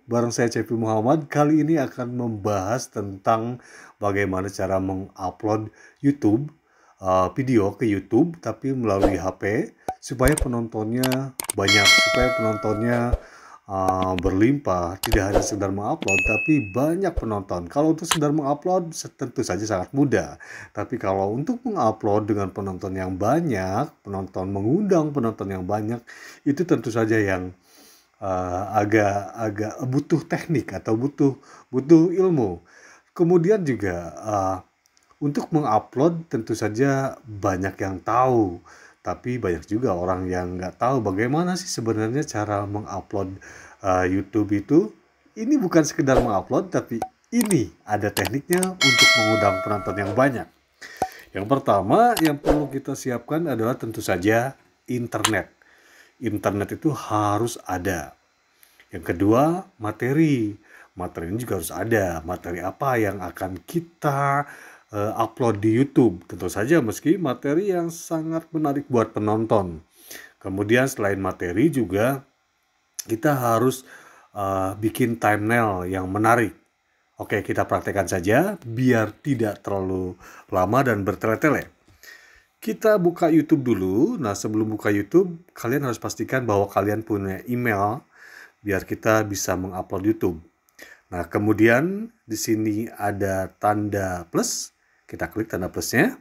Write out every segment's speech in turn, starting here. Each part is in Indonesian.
bareng saya Cepi Muhammad. Kali ini akan membahas tentang bagaimana cara mengupload YouTube, video ke YouTube tapi melalui HP supaya penontonnya banyak, supaya penontonnya berlimpah, tidak hanya sekedar mengupload tapi banyak penonton. Kalau untuk sekedar mengupload tentu saja sangat mudah, tapi kalau untuk mengupload dengan penonton yang banyak, mengundang penonton yang banyak, itu tentu saja yang agak butuh teknik atau butuh ilmu. Kemudian juga untuk mengupload tentu saja banyak yang tahu, tapi banyak juga orang yang nggak tahu bagaimana sih sebenarnya cara mengupload YouTube itu. Ini bukan sekedar mengupload, tapi ini ada tekniknya untuk mengundang penonton yang banyak. Yang pertama yang perlu kita siapkan adalah tentu saja internet. Internet itu harus ada. Yang kedua, materi. Materi ini juga harus ada. Materi apa yang akan kita upload di YouTube. Tentu saja meski materi yang sangat menarik buat penonton. Kemudian selain materi juga kita harus bikin thumbnail yang menarik. Oke, kita praktekkan saja biar tidak terlalu lama dan bertele-tele. Kita buka YouTube dulu. Nah, sebelum buka YouTube, kalian harus pastikan bahwa kalian punya email biar kita bisa mengupload YouTube. Nah, kemudian di sini ada tanda plus. Kita klik tanda plusnya.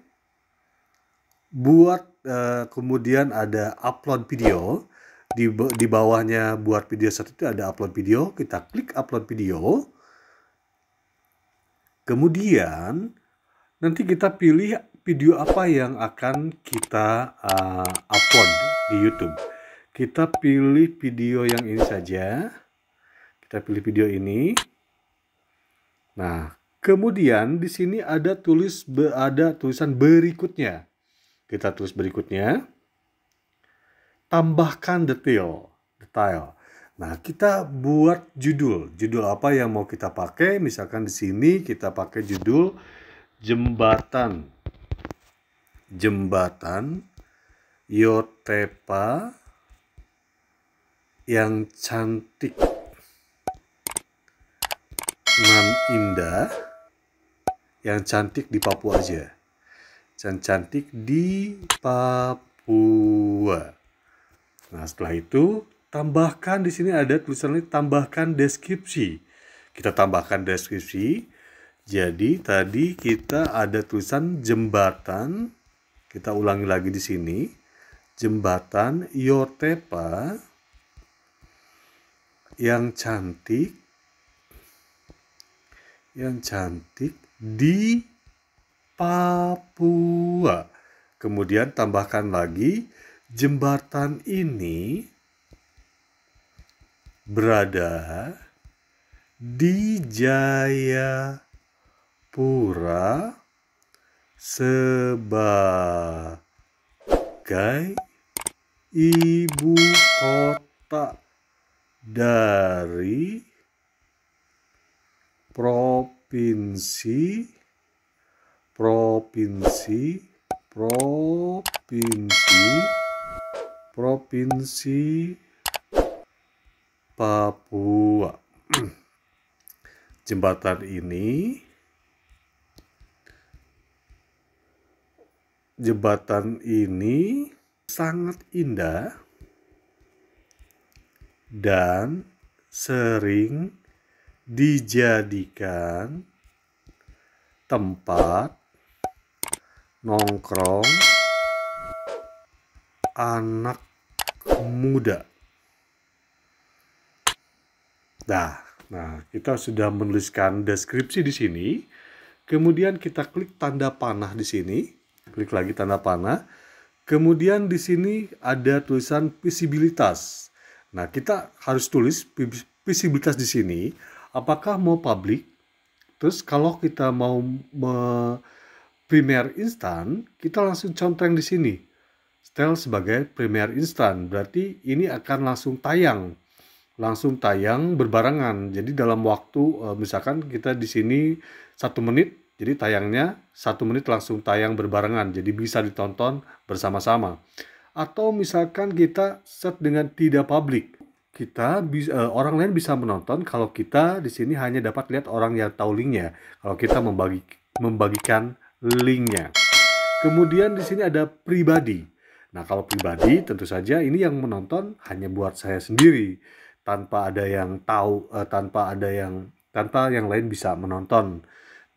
Kemudian ada upload video. Di bawahnya buat video satu itu ada upload video. Kita klik upload video. Kemudian nanti kita pilih video apa yang akan kita upload di YouTube. Kita pilih video yang ini saja. Kita pilih video ini. Nah, kemudian di sini ada tulisan berikutnya. Kita tulis berikutnya. Tambahkan detail. Nah, kita buat judul. Judul apa yang mau kita pakai? Misalkan di sini kita pakai judul jembatan. Jembatan Yotepa yang cantik nan indah, yang cantik di Papua aja. Yang cantik di Papua. Nah, setelah itu tambahkan di sini ada tulisannya tambahkan deskripsi. Kita tambahkan deskripsi. Jadi tadi kita ada tulisan jembatan. Kita ulangi lagi di sini. Jembatan Yotepa yang cantik di Papua. Kemudian tambahkan lagi jembatan ini berada di Jayapura sebagai ibu kota dari provinsi Papua. Jembatan ini sangat indah dan sering dijadikan tempat nongkrong anak muda. Nah, kita sudah menuliskan deskripsi di sini. Kemudian kita klik tanda panah di sini. Klik lagi tanda panah. Kemudian di sini ada tulisan visibilitas. Nah, kita harus tulis visibilitas di sini. Apakah mau public? Terus kalau kita mau Premiere Instant, kita langsung contreng di sini. Setel sebagai Premiere Instant. Berarti ini akan langsung tayang berbarengan. Jadi dalam waktu misalkan kita di sini 1 menit, jadi tayangnya 1 menit langsung tayang berbarengan. Jadi bisa ditonton bersama-sama. Atau misalkan kita set dengan tidak public. orang lain bisa menonton kalau kita di sini hanya dapat lihat orang yang tahu linknya. Kalau kita membagikan linknya. Kemudian di sini ada pribadi. Nah, kalau pribadi tentu saja ini yang menonton hanya buat saya sendiri, tanpa ada yang tahu, tanpa yang lain bisa menonton.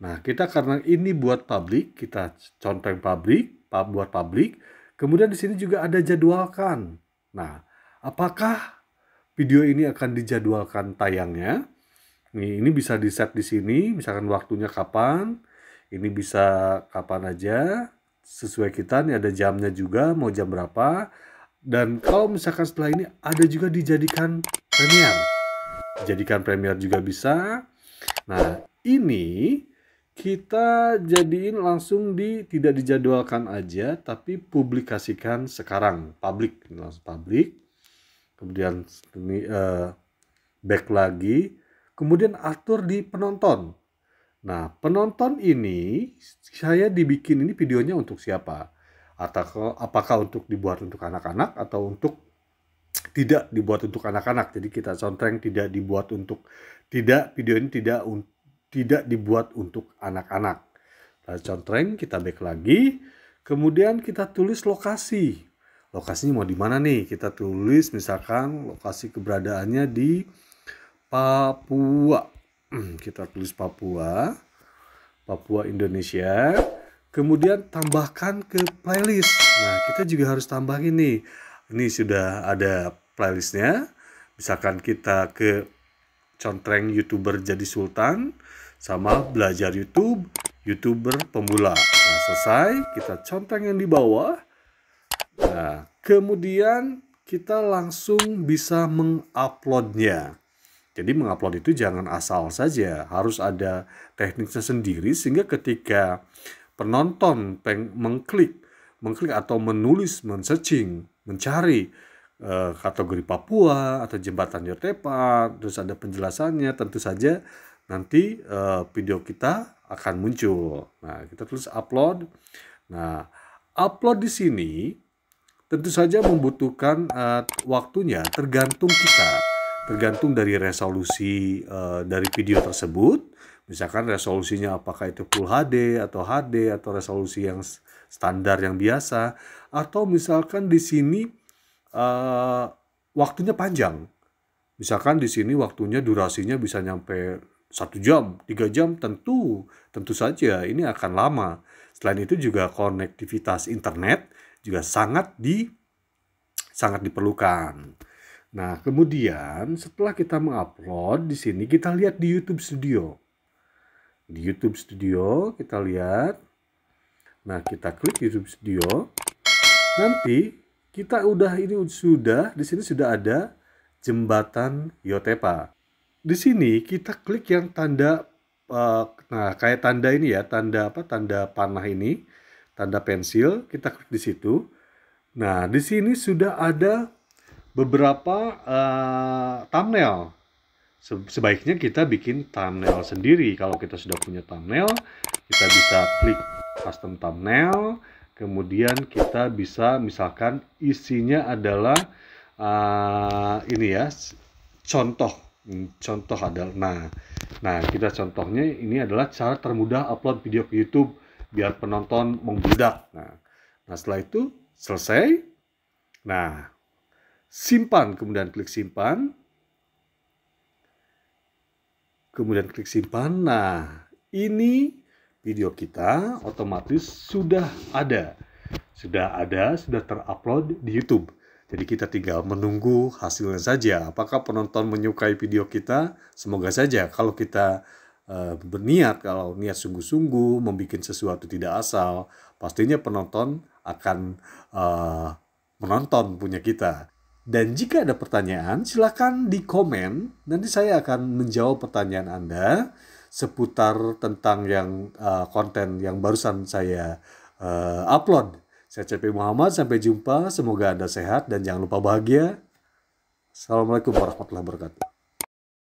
Nah, kita karena ini buat publik, kita contoh buat publik. Kemudian di sini juga ada jadwalkan. Nah, apakah video ini akan dijadwalkan tayangnya? Ini bisa di-set di sini, misalkan waktunya kapan. Ini bisa kapan aja, sesuai kita. Nih ada jamnya juga, mau jam berapa. Dan kalau misalkan setelah ini ada juga dijadikan premier. Jadikan premier juga bisa. Nah, ini kita jadiin langsung tidak dijadwalkan aja, tapi publikasikan sekarang, publik, langsung publik. Kemudian back lagi, kemudian atur di penonton. Nah, penonton ini saya dibikin ini videonya untuk siapa? Atau apakah untuk dibuat untuk anak-anak atau untuk tidak dibuat untuk anak-anak? Jadi kita contreng video ini tidak dibuat untuk anak-anak. Kita contreng, kita back lagi, kemudian kita tulis lokasi. Lokasinya mau di mana nih? Kita tulis misalkan lokasi keberadaannya di Papua. Kita tulis Papua Indonesia. Kemudian tambahkan ke playlist. Nah, kita juga harus tambahin nih. Ini sudah ada playlistnya. Misalkan kita ke contreng YouTuber jadi Sultan sama belajar YouTuber pemula. Nah, selesai, kita contreng yang di bawah. Nah, kemudian kita langsung bisa menguploadnya. Jadi mengupload itu jangan asal saja, harus ada tekniknya sendiri sehingga ketika penonton mengklik atau menulis, men-searching, mencari kategori Papua atau jembatan Yotepa, terus ada penjelasannya, tentu saja nanti video kita akan muncul. Nah, kita tulis upload. Nah, upload di sini tentu saja membutuhkan waktunya, tergantung dari resolusi dari video tersebut. Misalkan resolusinya apakah itu Full HD atau resolusi yang standar yang biasa, atau misalkan di sini waktunya panjang. Misalkan di sini waktunya durasinya bisa nyampe 1 jam, 3 jam, tentu saja ini akan lama. Selain itu juga konektivitas internet juga sangat diperlukan. Nah, kemudian setelah kita mengupload di sini kita lihat di YouTube Studio. Di YouTube Studio kita lihat. Nah, kita klik YouTube Studio. Nanti kita di sini sudah ada jembatan Yotepa. Di sini kita klik yang tanda kayak tanda ini ya, tanda panah ini, tanda pensil, kita klik di situ. Nah, di sini sudah ada beberapa thumbnail. Sebaiknya kita bikin thumbnail sendiri. Kalau kita sudah punya thumbnail, kita bisa klik custom thumbnail. Kemudian kita bisa misalkan isinya adalah ini ya, contoh adalah nah kita contohnya ini adalah cara termudah upload video ke YouTube biar penonton membludak. Nah setelah itu selesai. Nah, simpan, kemudian klik simpan. Kemudian klik simpan. Nah, ini video kita otomatis sudah terupload di YouTube. Jadi kita tinggal menunggu hasilnya saja. Apakah penonton menyukai video kita? Semoga saja. Kalau kita kalau niat sungguh-sungguh membuat sesuatu tidak asal, pastinya penonton akan menonton punya kita. Dan jika ada pertanyaan, silakan di komen. Nanti saya akan menjawab pertanyaan Anda seputar tentang konten yang barusan saya upload. Saya CP Muhammad, sampai jumpa. Semoga Anda sehat dan jangan lupa bahagia. Assalamualaikum warahmatullahi wabarakatuh.